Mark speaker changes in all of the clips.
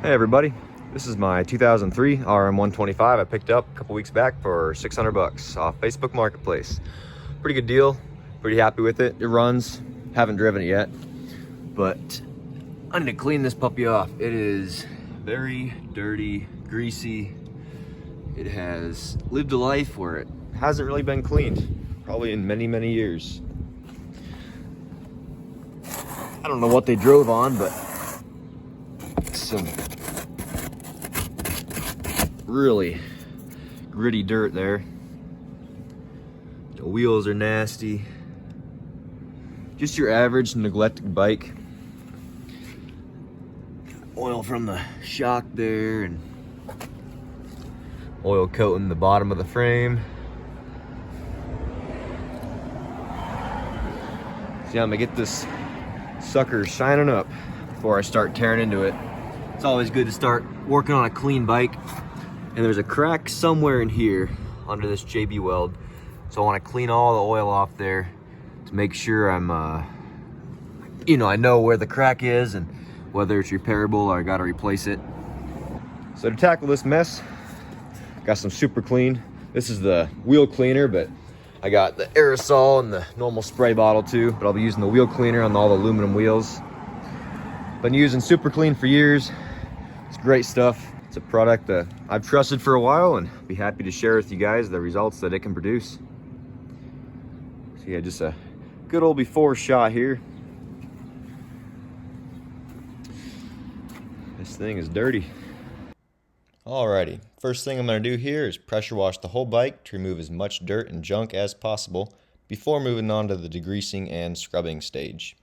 Speaker 1: Hey everybody, this is my 2003 RM125 I picked up a couple weeks back for 600 bucks off Facebook Marketplace. Pretty good deal, pretty happy with it. It runs, haven't driven it yet, but I need to clean this puppy off. It is very dirty, greasy. It has lived a life where it hasn't really been cleaned, probably in many, many years. I don't know what they drove on, but some really gritty dirt there. The wheels are nasty. Just your average neglected bike. Oil from the shock there and oil coating the bottom of the frame. See, I'm gonna get this sucker shining up before I start tearing into it. It's always good to start working on a clean bike. And there's a crack somewhere in here under this JB weld. So I want to clean all the oil off there to make sure I'm, I know where the crack is and whether it's repairable or I got to replace it. So to tackle this mess, got some SuperClean. This is the wheel cleaner, but I got the aerosol and the normal spray bottle too, but I'll be using the wheel cleaner on all the aluminum wheels. Been using SuperClean for years. It's great stuff. It's a product that I've trusted for a while and be happy to share with you guys the results that it can produce. So yeah, just a good old before shot here. This thing is dirty. Alrighty, first thing I'm going to do here is pressure wash the whole bike to remove as much dirt and junk as possible before moving on to the degreasing and scrubbing stage.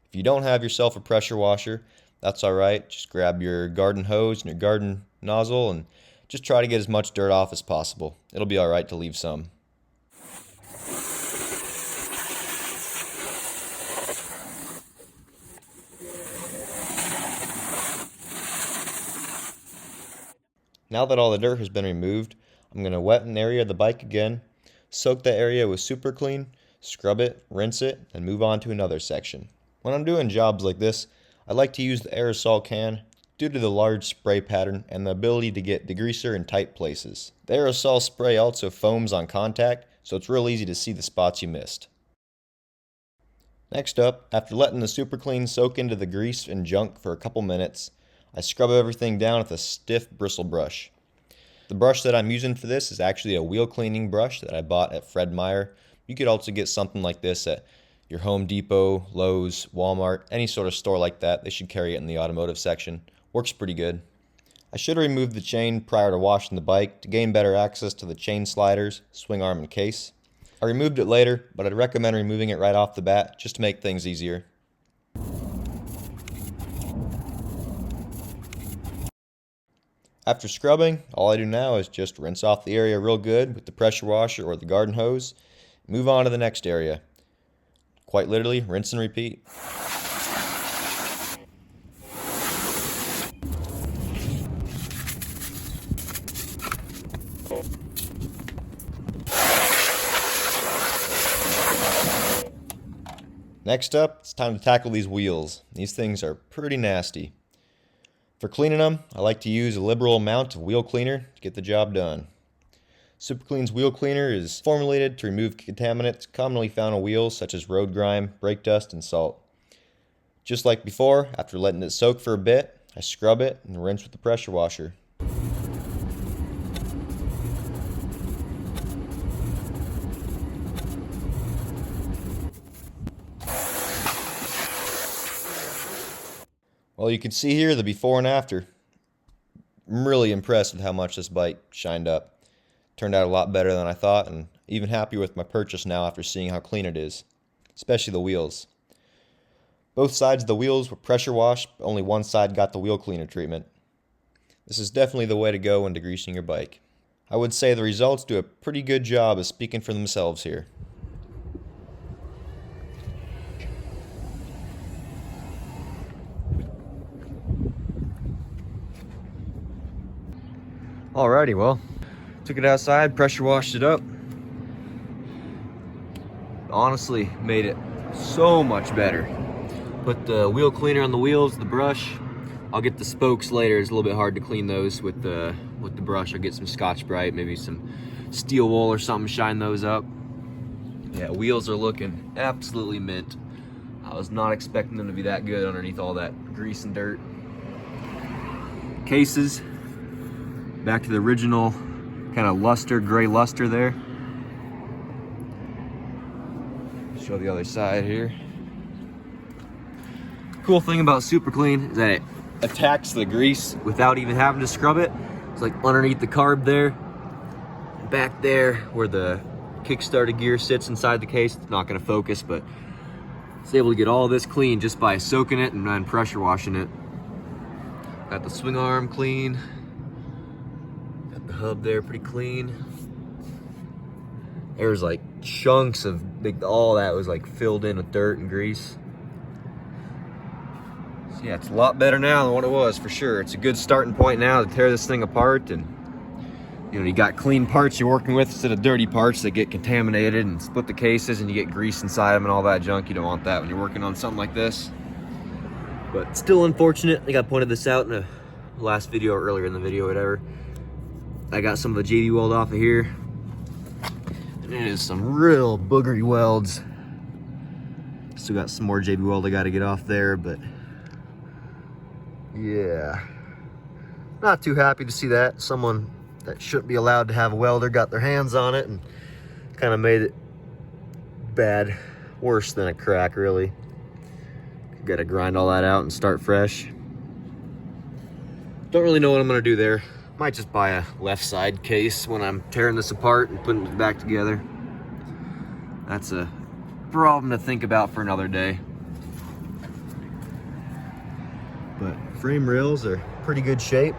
Speaker 1: If you don't have yourself a pressure washer, that's alright. Just grab your garden hose and your garden nozzle and just try to get as much dirt off as possible. It'll be alright to leave some. Now that all the dirt has been removed, I'm going to wet an area of the bike again, soak that area with SuperClean, scrub it, rinse it, and move on to another section. When I'm doing jobs like this, I like to use the aerosol can due to the large spray pattern and the ability to get degreaser in tight places. The aerosol spray also foams on contact, so it's real easy to see the spots you missed. Next up, after letting the SuperClean soak into the grease and junk for a couple minutes, I scrub everything down with a stiff bristle brush. The brush that I'm using for this is actually a wheel cleaning brush that I bought at Fred Meyer. You could also get something like this at your Home Depot, Lowe's, Walmart, any sort of store like that. They should carry it in the automotive section. Works pretty good. I should have removed the chain prior to washing the bike to gain better access to the chain sliders, swing arm, and case. I removed it later, but I'd recommend removing it right off the bat just to make things easier. After scrubbing, all I do now is just rinse off the area real good with the pressure washer or the garden hose, move on to the next area. Quite literally, rinse and repeat. Next up, it's time to tackle these wheels. These things are pretty nasty. For cleaning them, I like to use a liberal amount of wheel cleaner to get the job done. SuperClean's wheel cleaner is formulated to remove contaminants commonly found on wheels such as road grime, brake dust, and salt. Just like before, after letting it soak for a bit, I scrub it and rinse with the pressure washer. Well, you can see here the before and after. I'm really impressed with how much this bike shined up. Turned out a lot better than I thought, and even happy with my purchase now after seeing how clean it is, especially the wheels. Both sides of the wheels were pressure washed, but only one side got the wheel cleaner treatment. This is definitely the way to go when degreasing your bike. I would say the results do a pretty good job of speaking for themselves here. Alrighty, well, took it outside, pressure washed it up. Honestly, made it so much better. Put the wheel cleaner on the wheels, the brush, I'll get the spokes later. It's a little bit hard to clean those with the brush. I'll get some Scotch-Brite, maybe some steel wool or something, shine those up. Yeah, wheels are looking absolutely mint. I was not expecting them to be that good underneath all that grease and dirt. Cases, back to the original kind of luster, gray luster there. Show the other side here. Cool thing about SuperClean is that it attacks the grease without even having to scrub it. It's like underneath the carb there, back there where the kickstarter gear sits inside the case. It's not going to focus, but it's able to get all this clean just by soaking it and then pressure washing it. Got the swing arm clean. Got the hub there pretty clean. There's like chunks of all that was like filled in with dirt and grease. So yeah, it's a lot better now than what it was for sure. It's a good starting point now to tear this thing apart, and you know, you got clean parts you're working with instead of dirty parts that get contaminated and split the cases and you get grease inside them and all that junk. You don't want that when you're working on something like this. But still unfortunate. I think I pointed this out in a last video or earlier in the video, whatever. I got some of the JB weld off of here. And it is some real boogery welds. Still got some more JB weld I got to get off there, but yeah, not too happy to see that. Someone that shouldn't be allowed to have a welder got their hands on it and kind of made it bad, worse than a crack really. Got to grind all that out and start fresh. Don't really know what I'm gonna do there. Might just buy a left side case when I'm tearing this apart and putting it back together. That's a problem to think about for another day. But frame rails are pretty good shape.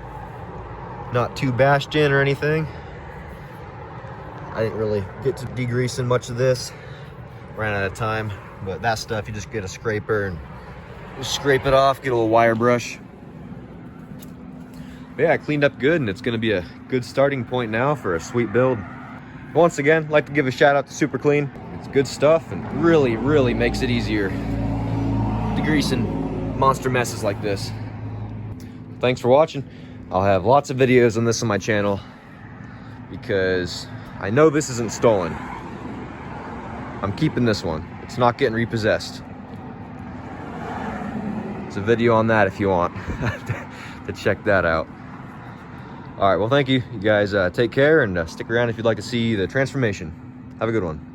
Speaker 1: Not too bashed in or anything. I didn't really get to degreasing much of this. Ran out of time. But that stuff, you just get a scraper and just scrape it off, get a little wire brush. But yeah, I cleaned up good, and it's gonna be a good starting point now for a sweet build. Once again, I'd like to give a shout out to SuperClean. It's good stuff and really, really makes it easier degreasing monster messes like this. Thanks for watching. I'll have lots of videos on this on my channel because I know this isn't stolen. I'm keeping this one. It's not getting repossessed. There's a video on that if you want to check that out. All right, well, thank you. You guys take care and stick around if you'd like to see the transformation. Have a good one.